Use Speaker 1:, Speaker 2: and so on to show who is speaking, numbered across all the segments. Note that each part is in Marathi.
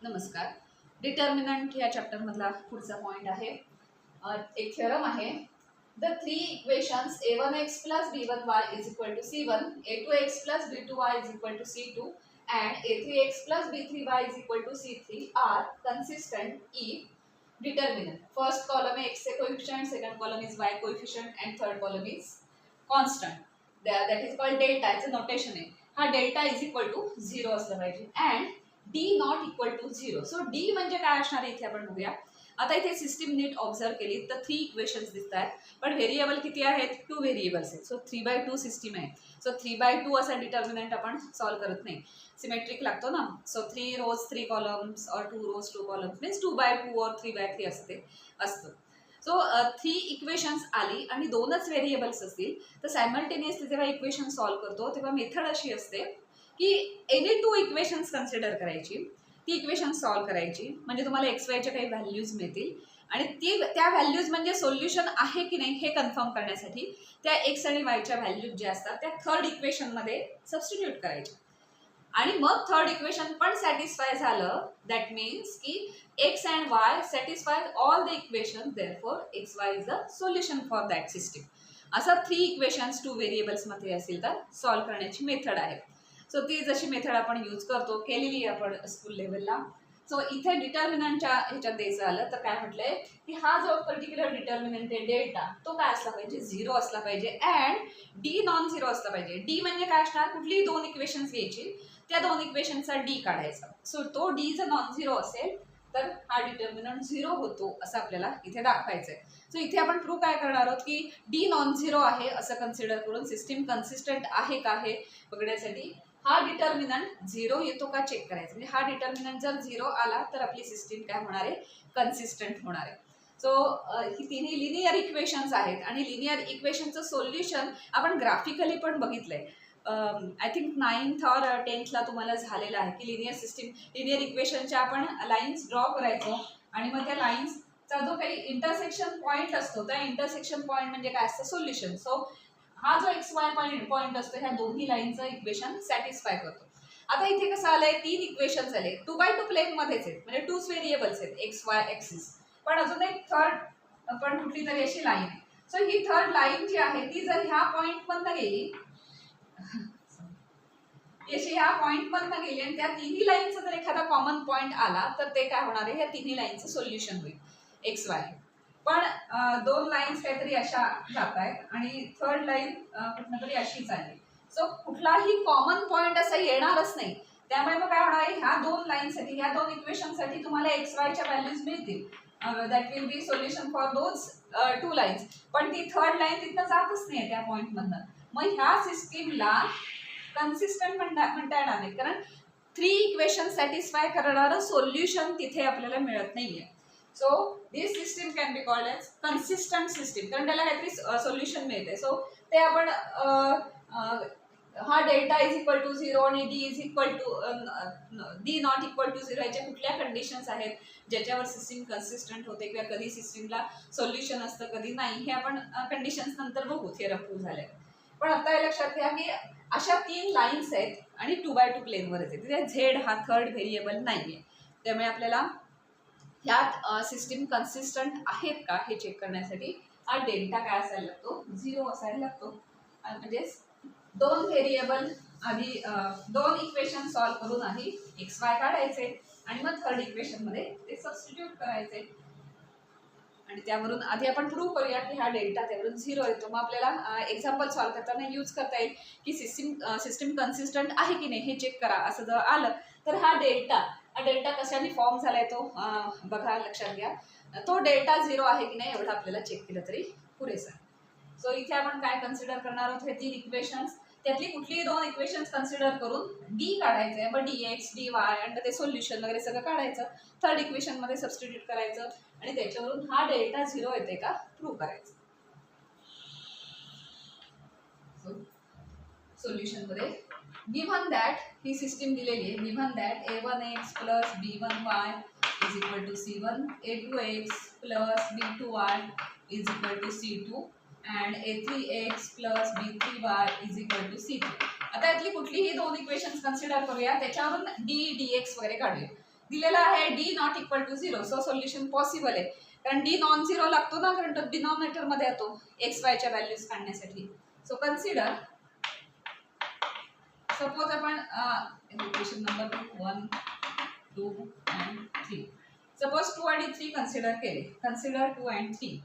Speaker 1: नमस्कार. डिटर्मिनंट या चॅप्टर मधला पुढचा पॉइंट आहे. एक थिअरम आहे. The three equations a1x plus b1y is equal to c1, a2x plus b2y is equal to c2 and a3x plus b3y is equal to c3 are consistent if determinant. First column है x say coefficient, second column is y coefficient and third column is constant. That is called delta. it's a notation आहे. हा डेल्टा इज इक्वल टू 0 असलं पाहिजे and D not equal to 0. So D म्हणजे काय असणार आहे इथे आपण बघूया. आता इथे सिस्टीम नीट ऑब्झर्व केली तर 3 इक्वेशन्स दिसत आहेत, पण व्हेरिएबल किती आहेत? 2 व्हेरिएबल्स आहेत. सो 3/2 सिस्टीम आहे. सो 3/2 असा डिटर्मिनंट आपण सॉल्व करत नाही, सिमेट्रिक लागतो ना. सो 3 rows 3 columns और 2 rows 2 columns मीन्स 2/2 और 3/3 असतं. सो 3 इक्वेशन्स आली आणि 2च व्हेरिएबल्स असतील तर सायमल्टेनियसली जेव्हा इक्वेशन सॉल्व करतो तेव्हा मेथड अशी असते की एनी 2 इक्वेशन्स कन्सिडर करायची, ती इक्वेशन सॉल्व करायची, म्हणजे तुम्हाला एक्स वायच्या काही व्हॅल्यूज मिळतील आणि त्या व्हॅल्यूज म्हणजे सोल्युशन आहे की नाही हे कन्फर्म करण्यासाठी त्या एक्स आणि वायच्या व्हॅल्यूज ज्या असतात त्या थर्ड इक्वेशनमध्ये सबस्टिट्यूट करायच्या आणि मग थर्ड इक्वेशन पण सॅटिस्फाय झालं. दॅट मीन्स की x and Y satisfy all the equation, therefore x Y is the solution for that system. असं 3 इक्वेशन्स 2 व्हेरिएबल्समध्ये असेल तर सॉल्व करण्याची मेथड आहे. सो ती जशी मेथड आपण यूज करतो, केलेली आपण स्कूल लेवलला. सो इथे डिटर्मिनंटच्या ह्याच्यात द्यायचं आलं तर काय म्हटलंय की हा जो पर्टिक्युलर डिटर्मिनंट आहे डेल्टा, तो काय असला पाहिजे? 0 असला पाहिजे अँड डी नॉन 0 असला पाहिजे. डी म्हणजे काय असणार? कुठलीही 2 इक्वेशन्स घ्यायची, त्या 2 इक्वेशनचा डी काढायचा. सो तो डी जर नॉन 0 असेल तर हा डिटर्मिनंट 0 होतो असं आपल्याला इथे दाखवायचं आहे. सो इथे आपण प्रूव्ह काय करणार आहोत की डी नॉन 0 आहे असं कन्सिडर करून सिस्टीम कन्सिस्टंट आहे का हे बघण्यासाठी हा डिटर्मिनंट 0 येतो का चेक करायचं. म्हणजे हा डिटर्मिनंट जर 0 आला तर आपली सिस्टीम काय होणार आहे? कन्सिस्टंट होणार आहे. सो ही तिन्ही लिनियर इक्वेशन्स आहेत आणि लिनियर इक्वेशनचं सोल्युशन आपण ग्राफिकली पण बघितलंय. आय थिंक 9th और 10thला तुम्हाला झालेलं आहे की लिनियर इक्वेशनच्या आपण लाईन्स ड्रॉ करायचो आणि मग त्या लाईन्सचा जो काही इंटरसेक्शन पॉईंट असतो त्या इंटरसेक्शन पॉईंट म्हणजे काय असतं? सोल्युशन. सो हा जो एक्स वाय पॉईंट असतो ह्या दोन्ही लाईनचं इक्वेशन सॅटिस्फाय करतो. आता इथे कसं आलंय? 3 इक्वेशन्स आले, 2x2 प्लेनमध्येच आहेत, म्हणजे 2 व्हेरिएबल्स आहेत एक्स वाय एक्सिस, पण अजून एक थर्ड पण कुठली तरी अशी लाईन आहे. सो ही थर्ड लाईन जी आहे ती जर ह्या पॉईंटमधनं गेली, अशी ह्या पॉईंटमधनं गेली आणि त्या तिन्ही लाईनचा जर एखादा कॉमन पॉईंट आला तर ते काय होणार आहे? ह्या तिन्ही लाईनचं सोल्युशन होईल एक्स वाय. पण 2 लाईन्स काहीतरी अशा जात आहेत आणि थर्ड लाईन कुठनं तरी अशीच आली. सो कुठलाही कॉमन पॉईंट असा येणारच नाही. त्यामुळे मग काय होणार आहे? ह्या 2 लाईनसाठी, ह्या 2 इक्वेशनसाठी तुम्हाला एक्स वायच्या व्हॅल्यूज मिळतील. That will be solution for those 2 lines. पण ती थर्ड लाईन तिथनं जातच नाही त्या पॉईंटमधनं. मग ह्या सिस्टीमला कन्सिस्टंट म्हणता येणार नाही, कारण 3 इक्वेशन सॅटिस्फाय करणारं सोल्युशन तिथे आपल्याला मिळत नाहीये. So this system can be called as consistent system, कारण त्याला काहीतरी सोल्युशन मिळते. सो ते आपण हा डेल्टा इज इक्वल टू 0 आणि D is equal to D not equal to 0 याच्या कुठल्या कंडिशन्स आहेत ज्याच्यावर सिस्टीम कन्सिस्टंट होते किंवा कधी सिस्टीमला सोल्युशन असतं कधी नाही, हे आपण कंडिशन्स नंतर बघू थिअरम प्रूव्ह झाले. पण आता हे लक्षात घ्या की अशा 3 लाईन्स आहेत आणि 2x2 प्लेनवरच आहे. तिथे झेड हा थर्ड व्हेरिएबल नाहीये. त्यामुळे आपल्याला ह्यात सिस्टीम कन्सिस्टंट आहेत का हे चेक करण्यासाठी हा डेल्टा काय असायला लागतो? 0 असायला लागतो. म्हणजे 2 व्हेरिएबल आधी 2 इक्वेशन सॉल्व करून आधी एक्स वाय काढायचे आणि मग थर्ड इक्वेशनमध्ये ते सबस्टिट्यूट करायचे आणि त्यावरून आधी आपण प्रूव्ह करूया की हा डेल्टा त्यावरून 0 येतो. मग आपल्याला एक्झाम्पल सॉल्व करताना यूज करता येईल की सिस्टीम कन्सिस्टंट आहे की नाही हे चेक करा. असं जर आलं तर हा डेल्टा कशाने फॉर्म झालाय तो बघा, लक्षात घ्या. तो डेल्टा 0 आहे की नाही एवढं आपल्याला चेक केलं तरी पुरेसं आहे. सो इथे आपण काय कन्सिडर करणार आहोत? हे 3 इक्वेशन्स, त्यातली कुठलीही 2 इक्वेशन्स कन्सिडर करून डी काढायचं आहे. मग डी एक्स डी वाय आणि ते सोल्युशन वगैरे सगळं काढायचं, थर्ड इक्वेशनमध्ये सबस्टिट्यूट करायचं आणि त्याच्यावरून हा डेल्टा 0 येते का प्रूव्ह करायचं. सोल्युशनमध्ये गिव्हन दॅट ही सिस्टीम दिलेली आहे. Given that a1x plus b1y is equal to c1, a2x plus b2y is equal to c2 and a3x plus b3y is equal to c3. आता यातली कुठलीही 2 इक्वेशन्स कन्सिडर करूया, त्याच्यावरून डी डी एक्स वगैरे काढूया. दिलेला आहे D not equal to 0, so solution possible आहे, कारण डी नॉन झिरो लागतो ना, कारण तो डिनॉमिनेटर मध्ये येतो एक्स वायच्या व्हॅल्यूज काढण्यासाठी. सो कन्सिडर, सपोज आपण इक्वेशन नंबर 1, 2 and 3, सपोज 2 आणि 3 कन्सिडर केले. Consider 2 and 3.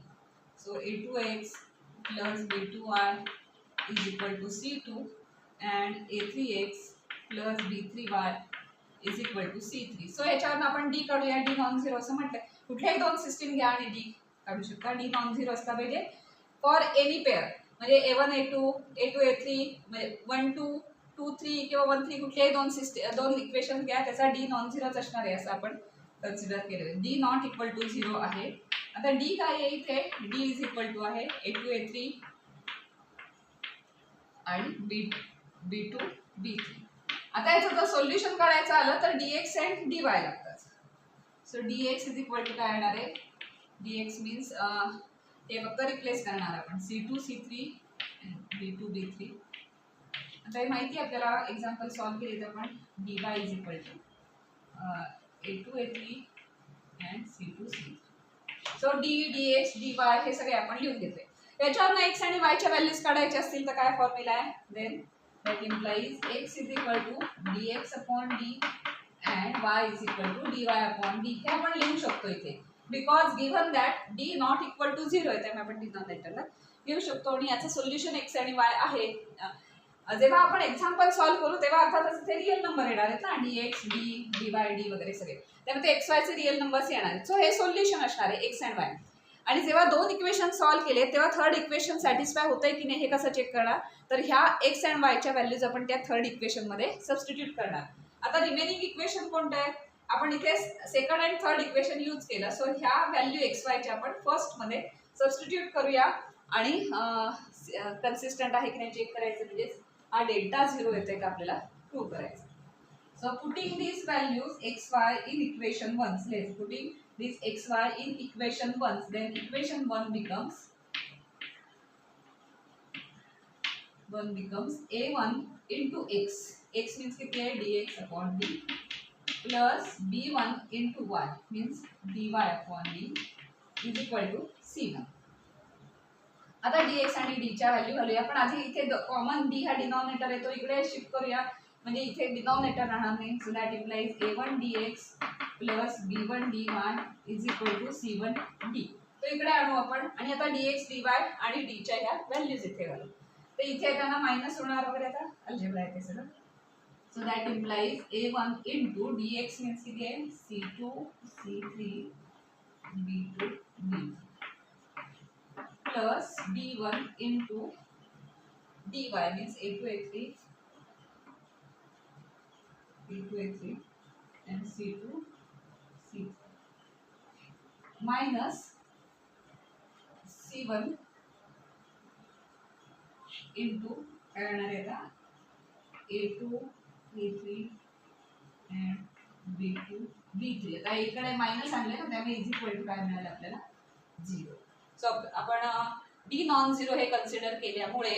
Speaker 1: So a2x plus b2y is equal to c2 and a3x plus b3y is equal to c3. So याच्यावरून आपण d काढूया. d नॉन झिरो असं म्हटलंय, कुठल्याही दोन सिस्टीम घ्या आणि d काढू शकता. d नॉन झिरो असला पाहिजे फॉर एनी पेअर, म्हणजे a1 a2 a2 a3, म्हणजे 1 2 2 3 किंवा 1 3 कुठल्याही दोन इक्वेशन घ्या, त्याचा d नॉन झिरोच असणार आहे असं आपण कन्सिडर केलेलं. d नॉट इक्वल टू 0 आहे. आता d काय आहे इथे, d इज इक्वल टू आहे a2 a3 आणि b2 b3. आता याचं जर सोल्युशन काढायचं आलं तर dx and dy लागतात. So dx is equal to काय येणार आहे, dx मीन्स हे फक्त रिप्लेस करणार आपण c2 c3 b2 b3. आता हे माहिती आपल्याला एक्झाम्पल सॉल्व केले तर आपण dy is equal to a2 a3 and c2 c3. So d dx dy हे सगळे आपण लिहून घेतोय. याच्यावर x आणि y च्या व्हॅल्यूज काढायचे असतील तर काय फॉर्म्युला आहे, then that implies x is equal to dx upon d and y is equal to dy upon d. हे आपण लिहू शकतो इथे, because given that d not equal to 0 आहे, त्यामुळे आपण डिनॉमिनेटरला घेऊ शकतो. आणि याचं सोल्युशन x आणि y आहे. जेव्हा आपण एक्झाम्पल सॉल्व करू तेव्हा अर्थातच ते रिअल नंबर येणार आहेत ना, dx d dy d वगैरे सगळे, त्यामुळे ते x y चे रिअल नंबर्स येणार आहेत. सो हे सोल्युशन असणार आहे x अँड y. आणि जेव्हा दोन इक्वेशन सॉल्व केले तेव्हा थर्ड इक्वेशन सॅटिस्फाय होतंय की नाही हे कसं चेक करणार, तर ह्या x अँड y च्या व्हॅल्यूज आपण त्या थर्ड इक्वेशन मध्ये सबस्टिट्यूट करणार. आता रिमेनिंग इक्वेशन कोणतं आहे, आपण इथे second and third equation use केलं. सो ह्या व्हॅल्यू एक्स वाय च्या आपण फर्स्ट मध्ये सबस्टिट्यूट करूया आणि कन्सिस्टंट आहे की नाही चेक करायचं, म्हणजे हा डेल्टा 0 येतोय का आपल्याला प्रूव्ह करायचं. So putting these values xy in equation 1, let's putting this xy in equation 1, then equation 1 becomes a1 into x, x means किती आहे dx upon d, plus b1 into y means dy upon d is equal to c1. आता dx आणि d च्या व्हॅल्यू घालूया. पण आधी इथे कॉमन d हा डिनॉमिनेटर आहे तो इकडे शिफ्ट करूया, म्हणजे इथे डिनॉमिनेटर राहणार नाही. So that implies a1 dx plus b1 dy is equal to c1 d. तो इकडे आणू आपण, आणि आता dx dy आणि d च्या ह्या व्हॅल्यूज इथे घालू. तर इथे त्यांना मायनस होणार वगैरे, आता अल्जेब्रा आहे ते सगळं. So that implies a1 into dx means किती आहे c2 c3 b2 b plus b1 into dy means a2 a3 b2 a3 and c2 c3 minus c1 into काय येणार आहे आता a2 a3 and b2 b3. आता इकडे मायनस आणले ना, त्यामुळे इज इक्वल टू काय मिळालं आपल्याला 0. सो आपण d नॉन झिरो हे कन्सिडर केल्यामुळे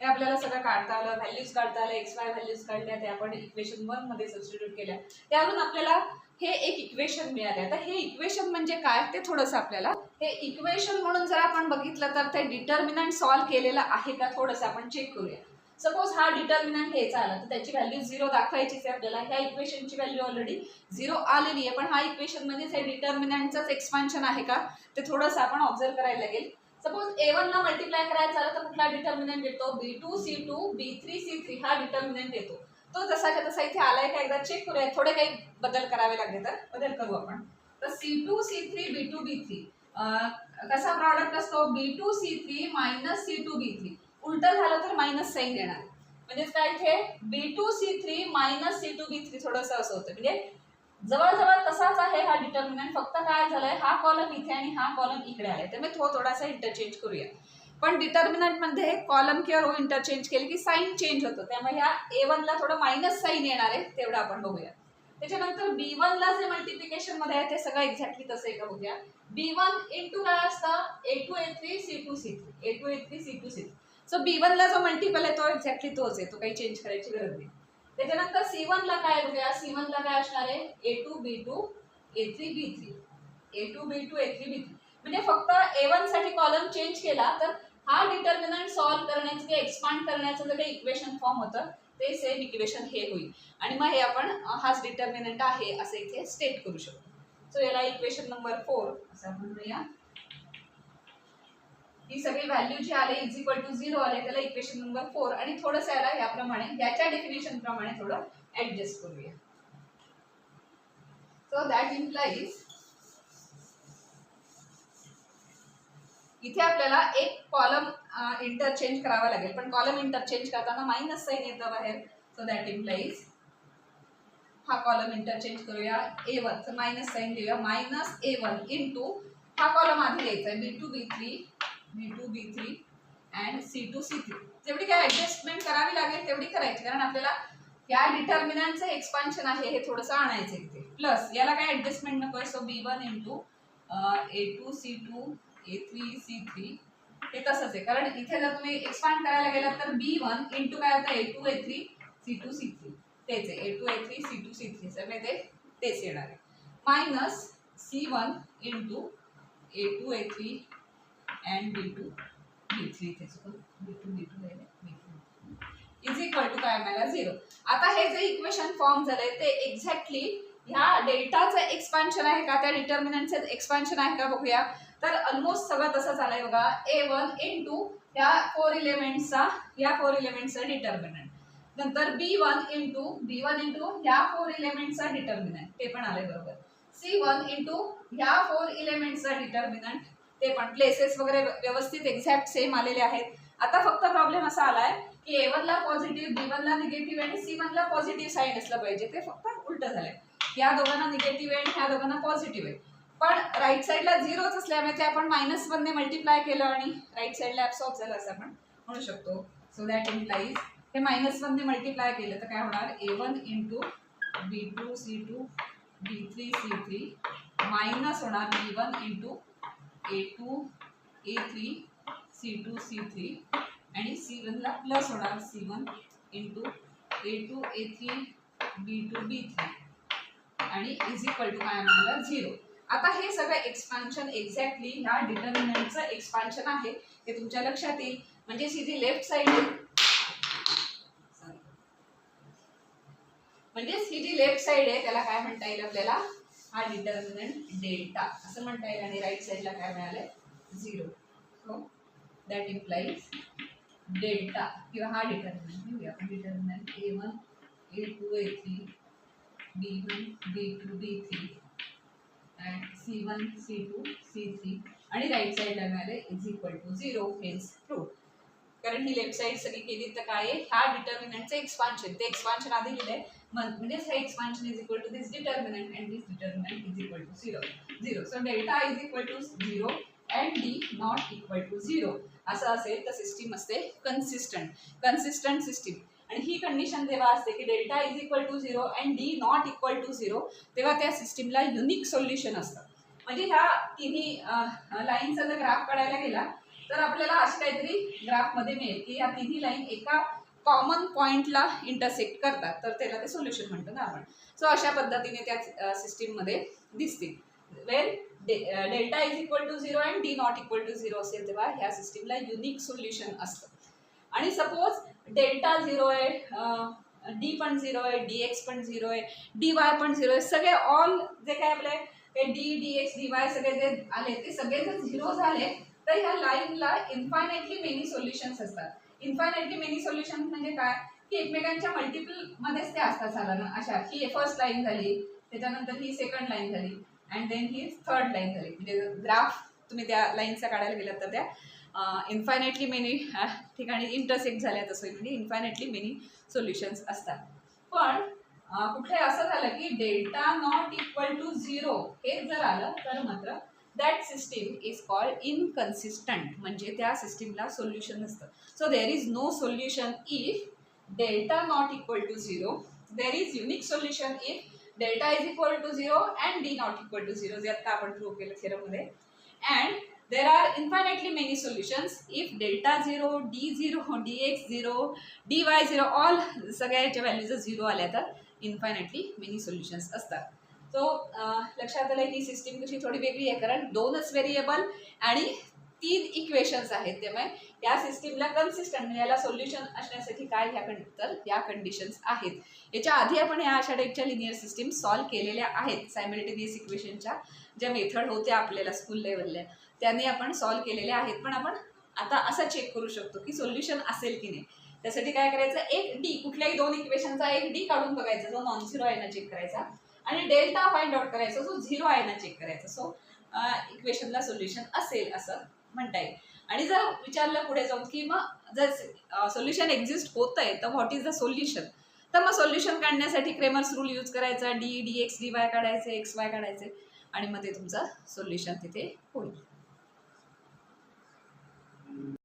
Speaker 1: हे आपल्याला सगळं काढता आलं, व्हॅल्यूज काढता आलं, एक्स वाय व्हॅल्यूज काढल्या, ते आपण इक्वेशन 1 मध्ये सबस्टिट्यूट केल्या, त्यावरून आपल्याला हे एक इक्वेशन मिळाले. आता हे इक्वेशन म्हणजे काय ते थोडंसं आपल्याला, हे इक्वेशन म्हणून जर आपण बघितलं तर ते डिटर्मिनंट सॉल्व केलेलं आहे का थोडंसं आपण चेक करूया. सपोज हा डिटर्मिनंट घ्यायचा आला तर त्याची व्हॅल्यू 0 दाखवायचीच आहे आपल्याला. ह्या इक्वेशनची व्हॅल्यू ऑलरेडी 0 आलेली आहे, पण हा इक्वेशन मध्ये हे डिटर्मिनंटचंच एक्सपान्शन आहे का ते थोडंसं आपण ऑब्झर्व करायला लागेल. सपोज a1 ला मल्टिप्लाय करायचं आलं तर कुठला डिटर्मिनंट येतो, b2 c2 b3 c3 हा डिटर्मिनंट येतो. तो जसाच्या तसा इथे आलाय का एकदा चेक करूया. थोडे काही बदल करावे लागले तर बदल करू आपण. तर c2 c3 b2 b3 कसा प्रॉडक्ट असतो, b2 c3 minus c2 b3, उलट झालं तर मायनस साइन येणार. म्हणजेच काय इथे b2 c3 minus c2 b3 थोडंसं असं होतं, म्हणजे जवळजवळ तसाच आहे हा डिटर्मिनंट, फक्त काय झालंय हा कॉलम इथे आणि हा कॉलम इकडे आलाय, त्यामुळे थोडासा इंटरचेंज करूया. पण डिटर्मिनंट मध्ये कॉलम किंवा रो इंटरचेंज केले की साइन चेंज होतो, त्यामुळे ह्या a1 ला थोडं मायनस साइन येणार आहे, तेवढं आपण बघूया. त्याच्यानंतर b1 ला जे मल्टिप्लिकेशन मध्ये आहे ते सगळं एक्झॅक्टली तसं आहे का बघूया. b1 इंटू काय असतं a2 a3 c2 c3 a2 a3 c2 c3. So b1 ला जो मल्टिपल आहे तो एक्झॅक्टली तोच आहे, तो काही चेंज करायची गरज नाही. त्याच्यानंतर C1 ला काय बघूया, C1 ला काय असणार आहे, A2 B2 A3 B3 A2 B2 A3 B3 म्हणजे फक्त A1 साठी कॉलम चेंज केला तर हा डिटर्मिनंट सॉल्व्ह करण्याचं किंवा एक्सपांड करण्याचं जे काही इक्वेशन फॉर्म होतं ते सेम इक्वेशन हे होईल आणि मग हे आपण हाच डिटर्मिनंट आहे असं इथे स्टेट करू शकतो. सो याला इक्वेशन नंबर 4 असं आपण म्हणूया. ही सगळी व्हॅल्यू जी आले इज इक्वल टू 0 आले त्याला इक्वेशन नंबर 4 आणि थोडंसं याला याप्रमाणे याच्या डेफिनेशन प्रमाणे थोडं ऍडजस्ट करूया. सो दॅट इम्प्लाइज इथे आपल्याला एक कॉलम इंटरचेंज करावा लागेल पण कॉलम इंटरचेंज करताना मायनस साइन येतं बाहेर. सो दॅट इम्प्लाइज हा कॉलम इंटरचेंज करूया A1 तर मायनस साइन देऊया मायनस A1 इनटू हा कॉलम आधी द्यायचा आहे B2 B3 and C2 C3. जेवढी काय ऍडजस्टमेंट करावी लागेल तेवढी करायची कारण आपल्याला या डिटर्मिनंटचं एक्सपान्शन आहे हे थोडंसं आणायचं इथे प्लस याला काय ऍडजस्टमेंट नको आहे. So B1 into A2 C2 A3 C3 हे तसंच आहे कारण इथे जर तुम्ही एक्सपांड करायला गेलात तर B1 इनटू काय होतं A2 A3 C2 C3 तेच आहे A2 A3 C2 C3 सगळे ते तेच येणार आहे minus C1 into A2 A3 and B2 B3 इथे B2 B2 is equal to काय मिळाला 0. आता हे जे इक्वेशन फॉर्म झालंय ते एक्झॅक्टली ह्या डेल्टाचं एक्सपान्शन आहे का त्या डिटर्मिनंटचं एक्सपान्शन आहे का बघूया. तर ऑलमोस्ट सगळं तसं झालंय बघा. A1 इनटू या 4 एलिमेंट्सचा डिटर्मिनंट नंतर B1 इनटू या 4 एलिमेंट्सचा डिटर्मिनंट ते पण आलंय बरोबर. C1 इनटू या 4 एलिमेंट्सचा डिटर्मिनंट ते पण प्लेसेस वगैरे व्यवस्थित एक्झॅक्ट सेम आलेले आहेत. आता फक्त प्रॉब्लेम असा आलाय की A1 ला पॉझिटिव्ह B1 ला निगेटिव्ह आणि C1 ला पॉझिटिव्ह साईन असलं पाहिजे ते फक्त उलट झालंय. या दोघांना निगेटिव्ह आहे आणि ह्या दोघांना पॉझिटिव्ह आहे पण राईट साईडला झिरोच असल्यामुळे ते आपण -1 ने मल्टिप्लाय केलं आणि राईट साईडला ॲब्सॉर्ब झालं असं आपण म्हणू शकतो. सो दॅट इम्प्लाइज हे -1 ने मल्टिप्लाय केलं तर काय होणार A1 into B2 C2 B3 C3 minus होणार B1 into A2 A3 C2 C3 आणि C1 ला प्लस होणार C1 into A2 A3 B2 B3 आणि इज इक्वल टू काय मिळालं 0. आता हे सगळं एक्सपान्शन एक्झॅक्टली ह्या डिटर्मिनंटचं एक्सपान्शन आहे हे तुमच्या लक्षात येईल. म्हणजे ही जी लेफ्ट साइड आहे त्याला काय म्हणता येईल आपल्याला हा डिटर्मिनंट डेल्टा असं म्हणता येईल आणि राईट साइडला काय मिळालंय 0. सो दॅट इम्प्लाइज डेल्टा किंवा हा डिटर्मिनंट घेऊया आपण determinant A1 A2 A3 B1 B2 B3 and C1 C2 C3 आणि राईट साइडला मिळाले is equal to 0 hence true. कारण ही लेफ्ट साइड सगळी केली तर काय आहे ह्या डिटर्मिनंटचं एक्सपान्शन ते एक्सपान्शन आधी लिहिलंय म्हणजे हे expansion is equal to this determinant and this determinant is equal to 0. So delta is equal to 0 and D not equal to 0 असं असेल तर सिस्टीम असते कन्सिस्टंट सिस्टीम. आणि ही कंडिशन जेव्हा असते की delta is equal to 0 and D not equal to 0 तेव्हा त्या सिस्टीमला युनिक सोल्युशन असतं. म्हणजे ह्या तिन्ही लाईनचा जर ग्राफ काढायला गेला तर आपल्याला अशी काहीतरी ग्राफमध्ये मिळेल की या तिन्ही लाईन एका कॉमन पॉइंटला इंटरसेक्ट करतात तर त्याला ते सोल्युशन म्हणतो ना आपण. सो अशा पद्धतीने त्या सिस्टीममध्ये दिसतील. Well delta is equal to 0 and D not equal to 0 असेल तेव्हा ह्या सिस्टीमला युनिक सोल्युशन असतं. आणि सपोज डेल्टा 0 आहे डी पण 0 आहे dx पण 0 आहे dy पण 0 आहे सगळे ऑल जे काय आपले डी dx dy सगळे जे आले ते सगळे जर 0 झाले तर ह्या लाईनला इन्फायनाइटली मेनी सोल्युशन्स असतात. इन्फायनाइटली मेनी सोल्युशन म्हणजे काय की एकमेकांच्या मल्टिपल मध्येच ते असतात साधारण अशा ही फर्स्ट लाईन झाली त्याच्यानंतर ही सेकंड लाईन झाली अँड देन ही थर्ड लाईन झाली. म्हणजे ग्राफ तुम्ही त्या लाईनचा काढायला गेलात तर त्या इन्फायनाइटली मेनी ठिकाणी इंटरसेक्ट झाल्या तसं म्हणजे इन्फायनाइटली मेनी सोल्युशन्स असतात. पण कुठे असं झालं की डेल्टा नॉट इक्वल टू 0 हे जर आलं तर मात्र that system is called inconsistent म्हणजे त्या सिस्टीमला सोल्युशन नसतं. So there is no solution if delta not equal to 0. There is unique solution if delta is equal to 0 and D not equal to 0 जे आता आपण प्रूव्ह केलं थेरममध्ये. And there are infinitely many solutions if delta 0, d0, dx 0, dy 0 all सगळ्याच्या व्हॅल्यूज 0 आल्या तर इन्फायनाइटली मेनी सोल्युशन्स असतात. सो लक्षात आलं ही सिस्टीम कशी थोडी वेगळी आहे, कारण 2च व्हेरिएबल आणि 3 इक्वेशन्स आहेत. त्यामुळे या सिस्टीमला कन्सिस्टंट म्हणजे याला सोल्युशन असण्यासाठी काय तर या कंडिशन्स आहेत. याच्या आधी आपण ह्या अशा टाईपच्या लिनियर सिस्टीम सॉल्व्ह केलेल्या आहेत. सायमल्टेनियस इक्वेशनच्या ज्या मेथड होत्या आपल्याला स्कूल लेवलला त्याने आपण सॉल्व्ह केलेल्या आहेत. पण आपण आता असं चेक करू शकतो की सोल्युशन असेल की नाही. त्यासाठी काय करायचं, एक डी कुठल्याही 2 इक्वेशनचा एक डी काढून बघायचा जो नॉन झिरो आहे ना चेक करायचा, आणि डेल्टा फाइंड आउट करायचा जो 0 आहे ना चेक करायचा. सो इक्वेशनला सोल्युशन असेल असं म्हणता येईल. आणि जर विचारलं पुढे जाऊन की मग जर सोल्युशन एक्झिस्ट होत आहे तर व्हॉट इज द सोल्युशन, तर मग सोल्युशन काढण्यासाठी क्रेमर्स रूल यूज करायचा, डी एक्स डी वाय काढायचे, एक्स वाय काढायचे आणि मग ते तुमचं सोल्युशन तिथे होईल.